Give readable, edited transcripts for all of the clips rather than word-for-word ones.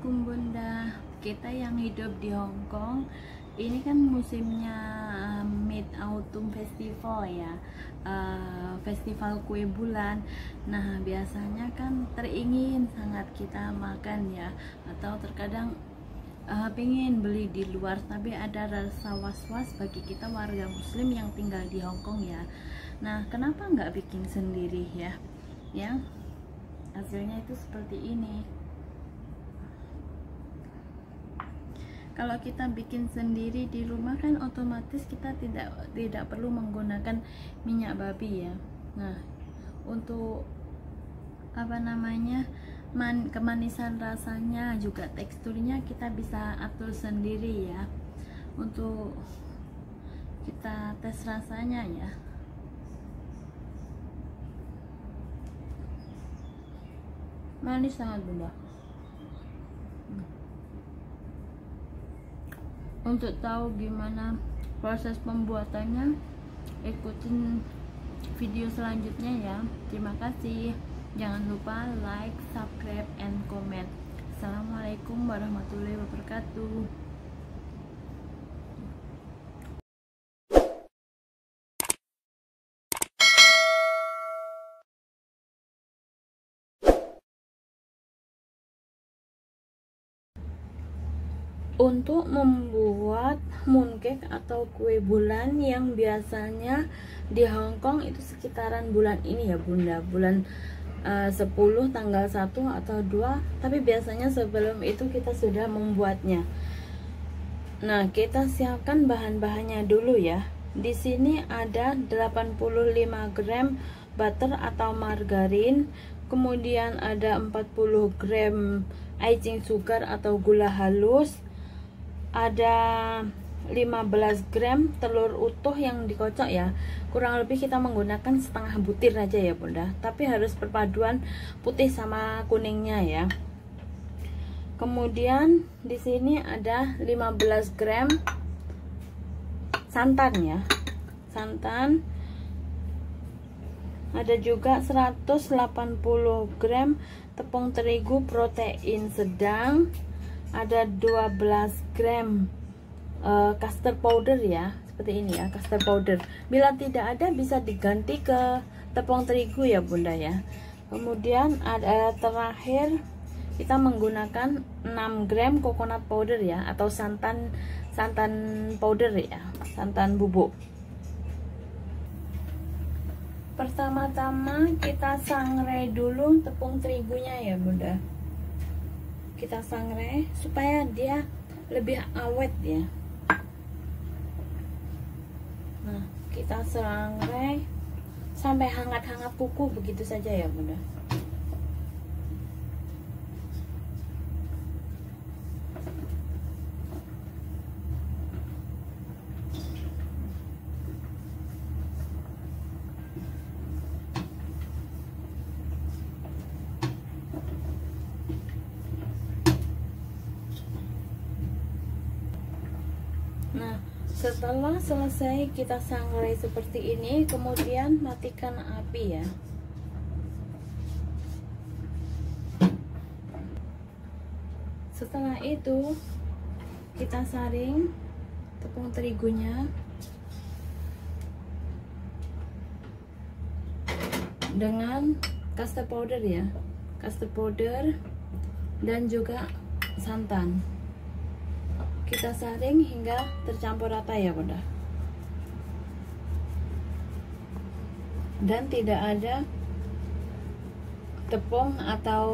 Assalamualaikum Bunda. Kita yang hidup di Hong Kong, ini kan musimnya Mid Autumn Festival ya, festival kue bulan. Nah biasanya kan teringin sangat kita makan ya, atau terkadang pengen beli di luar, tapi ada rasa was-was bagi kita warga muslim yang tinggal di Hong Kong ya. Nah kenapa nggak bikin sendiri ya, yang hasilnya itu seperti ini. Kalau kita bikin sendiri di rumah kan otomatis kita tidak perlu menggunakan minyak babi ya. Nah untuk kemanisan rasanya juga teksturnya kita bisa atur sendiri ya. Untuk kita tes rasanya ya. Manis sangat Bunda. Untuk tahu gimana proses pembuatannya, ikutin video selanjutnya ya. Terima kasih. Jangan lupa like, subscribe, and comment. Assalamualaikum warahmatullahi wabarakatuh. Untuk membuat mooncake atau kue bulan yang biasanya di Hong Kong itu sekitaran bulan ini ya Bunda, bulan 10 tanggal 1 atau 2, tapi biasanya sebelum itu kita sudah membuatnya. Nah, kita siapkan bahan-bahannya dulu ya. Di sini ada 85 gram butter atau margarin, kemudian ada 40 gram icing sugar atau gula halus, ada 15 gram telur utuh yang dikocok ya. Kurang lebih kita menggunakan setengah butir aja ya Bunda, tapi harus perpaduan putih sama kuningnya ya. Kemudian di sini ada 15 gram santan ya. Santan. Ada juga 180 gram tepung terigu protein sedang. Ada 12 gram custard powder ya, seperti ini ya, custard powder. Bila tidak ada bisa diganti ke tepung terigu ya Bunda ya. Kemudian ada terakhir kita menggunakan 6 gram coconut powder ya, atau santan powder ya, santan bubuk. Pertama-tama kita sangrai dulu tepung terigunya ya Bunda. Kita sangrai supaya dia lebih awet ya. Nah, kita sangrai sampai hangat-hangat kuku begitu saja ya Bunda. Nah, setelah selesai kita sangrai seperti ini, kemudian matikan api ya. Setelah itu kita saring tepung terigunya dengan custard powder ya, custard powder dan juga santan. Kita saring hingga tercampur rata ya Bunda. Dan tidak ada tepung atau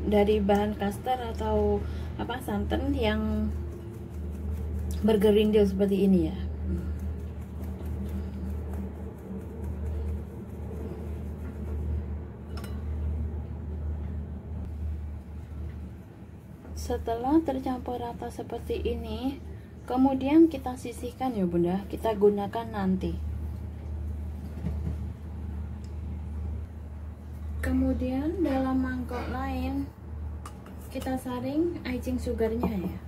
dari bahan custard atau santan yang bergerindil seperti ini ya. Setelah tercampur rata seperti ini, kemudian kita sisihkan ya Bunda, kita gunakan nanti. Kemudian dalam mangkok lain kita saring icing sugarnya ya.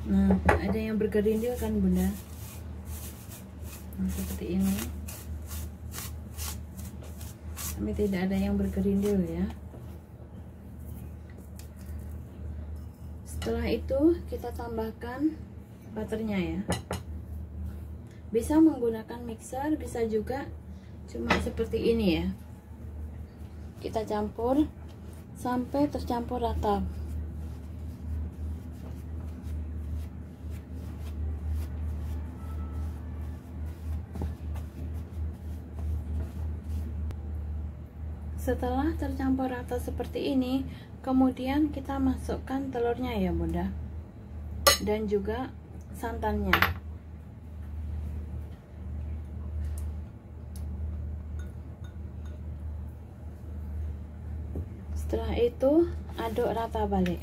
Nah, ada yang bergerindil kan Bunda. Nah, seperti ini. sampai tidak ada yang bergerindil ya. Setelah itu kita tambahkan butternya ya. Bisa menggunakan mixer, bisa juga cuma seperti ini ya. Kita campur sampai tercampur rata. Setelah tercampur rata seperti ini, kemudian kita masukkan telurnya ya bunda, dan juga santannya. Setelah itu aduk rata balik.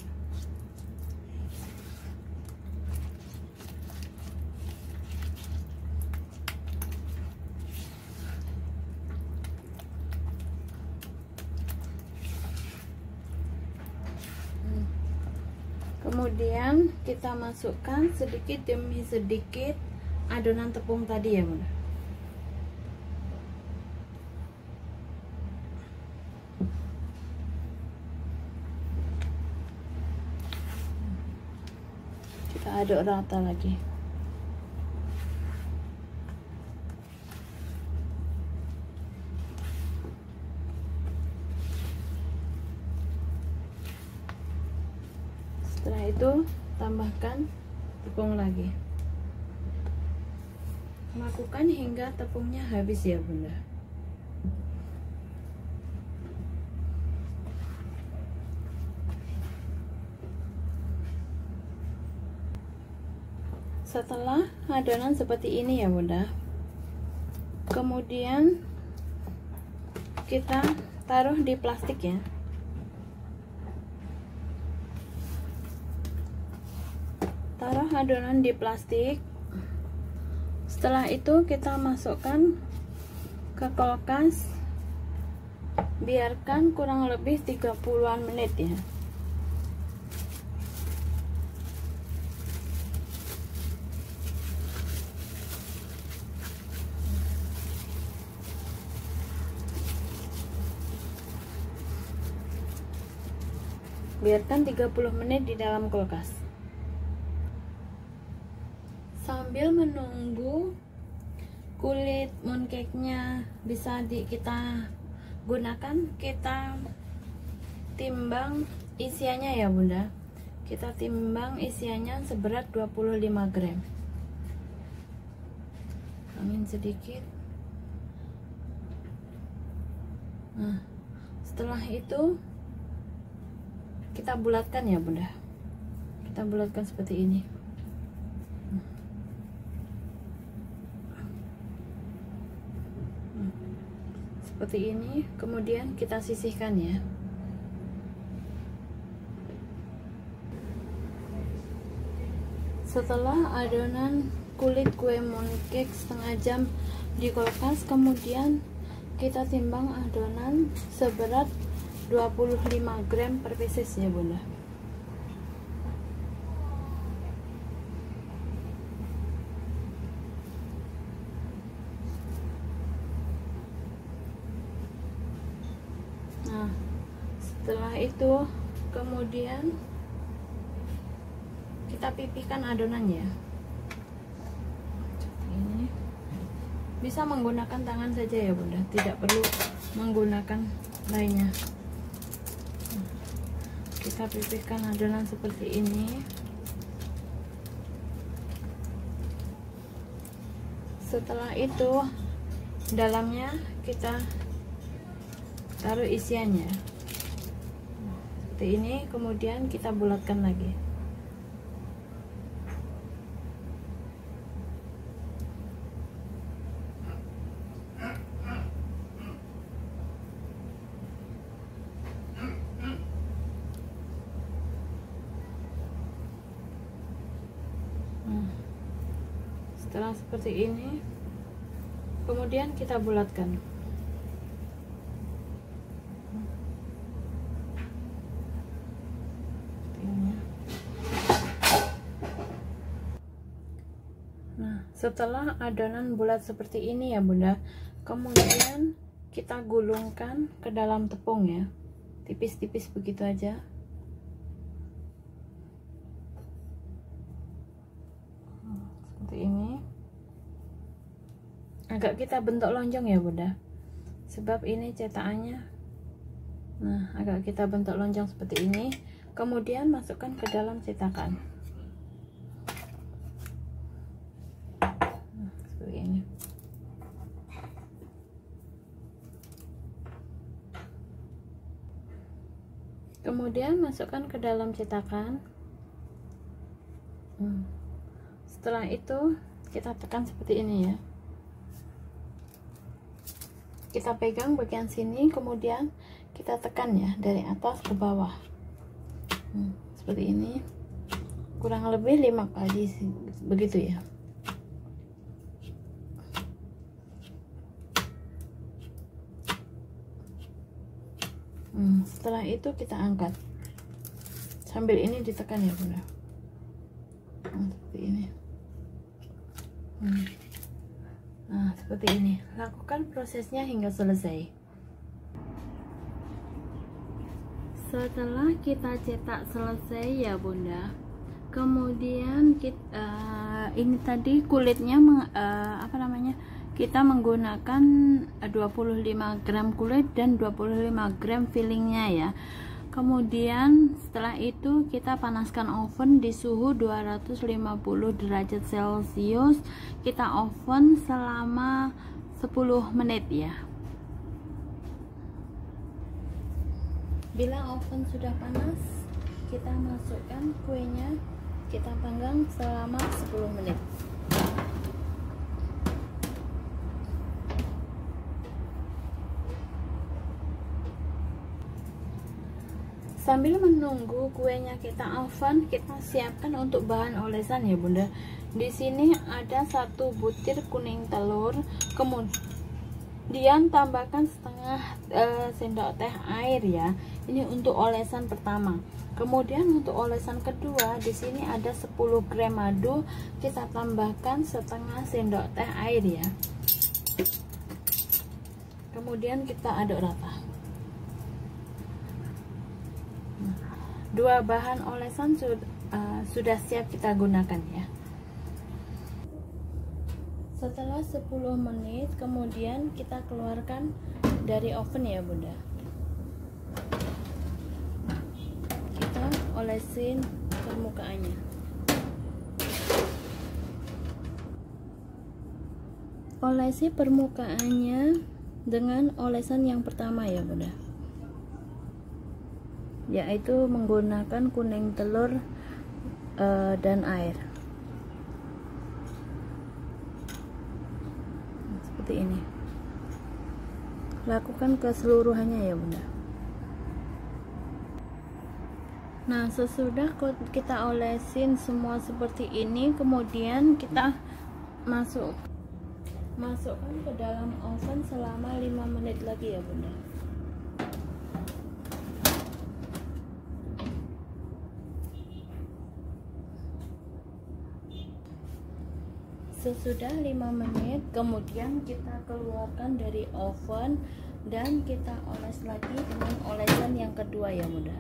Kemudian kita masukkan sedikit demi sedikit adonan tepung tadi ya bunda. Kita aduk rata lagi. Setelah itu tambahkan tepung lagi. Lakukan hingga tepungnya habis ya bunda. Setelah adonan seperti ini ya bunda, kemudian kita taruh di plastik ya. Taruh adonan di plastik. Setelah itu kita masukkan ke kulkas, biarkan kurang lebih 30-an menit ya. Biarkan 30 menit di dalam kulkas. Sambil menunggu kulit mooncake-nya bisa kita gunakan, kita timbang isiannya ya bunda. Kita timbang isiannya seberat 25 gram. Angin sedikit. Nah, setelah itu kita bulatkan ya bunda. Kita bulatkan seperti ini. Seperti ini, kemudian kita sisihkan ya. Setelah adonan kulit kue mooncake setengah jam di kulkas, kemudian kita timbang adonan seberat 25 gram per pieces ya bunda. Nah, setelah itu kemudian kita pipihkan adonannya. Ini bisa menggunakan tangan saja ya bunda, tidak perlu menggunakan lainnya. Kita pipihkan adonan seperti ini. Setelah itu dalamnya kita taruh isiannya seperti ini, kemudian kita bulatkan lagi. Setelah seperti ini, kemudian kita bulatkan. Nah, setelah adonan bulat seperti ini ya bunda, kemudian kita gulungkan ke dalam tepung ya, tipis-tipis begitu aja. Seperti ini. Agak kita bentuk lonjong ya Bunda, sebab ini cetakannya. Nah, agak kita bentuk lonjong seperti ini, kemudian masukkan ke dalam cetakan. Nah, seperti ini. Kemudian masukkan ke dalam cetakan. Setelah itu kita tekan seperti ini ya. Kita pegang bagian sini, kemudian kita tekan ya dari atas ke bawah. Seperti ini. Kurang lebih 5 kali begitu ya. Setelah itu kita angkat sambil ini ditekan ya Bunda. Seperti ini. Nah, seperti ini. Lakukan prosesnya hingga selesai. Setelah kita cetak selesai ya Bunda, kemudian kita ini tadi kulitnya kita menggunakan 25 gram kulit dan 25 gram fillingnya ya. Kemudian setelah itu kita panaskan oven di suhu 250 derajat celcius. Kita oven selama 10 menit ya. Bila oven sudah panas, kita masukkan kuenya, kita panggang selama 10 menit. Sambil menunggu kuenya kita oven, kita siapkan untuk bahan olesan ya Bunda. Di sini ada 1 butir kuning telur, kemudian tambahkan setengah sendok teh air ya. Ini untuk olesan pertama. Kemudian untuk olesan kedua, di sini ada 10 gram madu, kita tambahkan setengah sendok teh air ya. Kemudian kita aduk rata. 2 bahan olesan sudah siap kita gunakan ya. Setelah 10 menit kemudian kita keluarkan dari oven ya Bunda. Kita olesin permukaannya. Olesi permukaannya dengan olesan yang pertama ya Bunda, yaitu menggunakan kuning telur dan air. Seperti ini. Lakukan keseluruhannya ya Bunda. Nah, sesudah kita olesin semua seperti ini, kemudian kita masukkan ke dalam oven selama 5 menit lagi ya Bunda. Sesudah 5 menit kemudian kita keluarkan dari oven dan kita oles lagi dengan olesan yang kedua ya Bunda.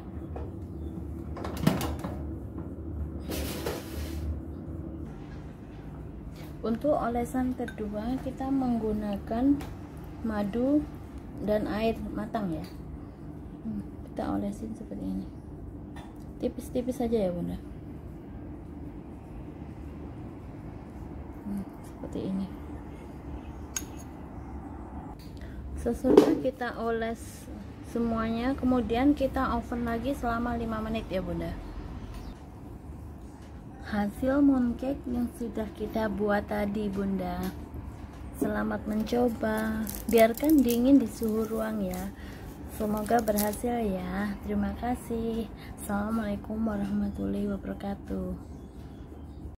Untuk olesan kedua kita menggunakan madu dan air matang ya. Kita olesin seperti ini, tipis-tipis saja ya Bunda. Seperti ini. Sesudah kita oles semuanya, kemudian kita oven lagi selama 5 menit ya Bunda. Hasil mooncake yang sudah kita buat tadi Bunda. Selamat mencoba. Biarkan dingin di suhu ruang ya. Semoga berhasil ya. Terima kasih. Assalamualaikum warahmatullahi wabarakatuh.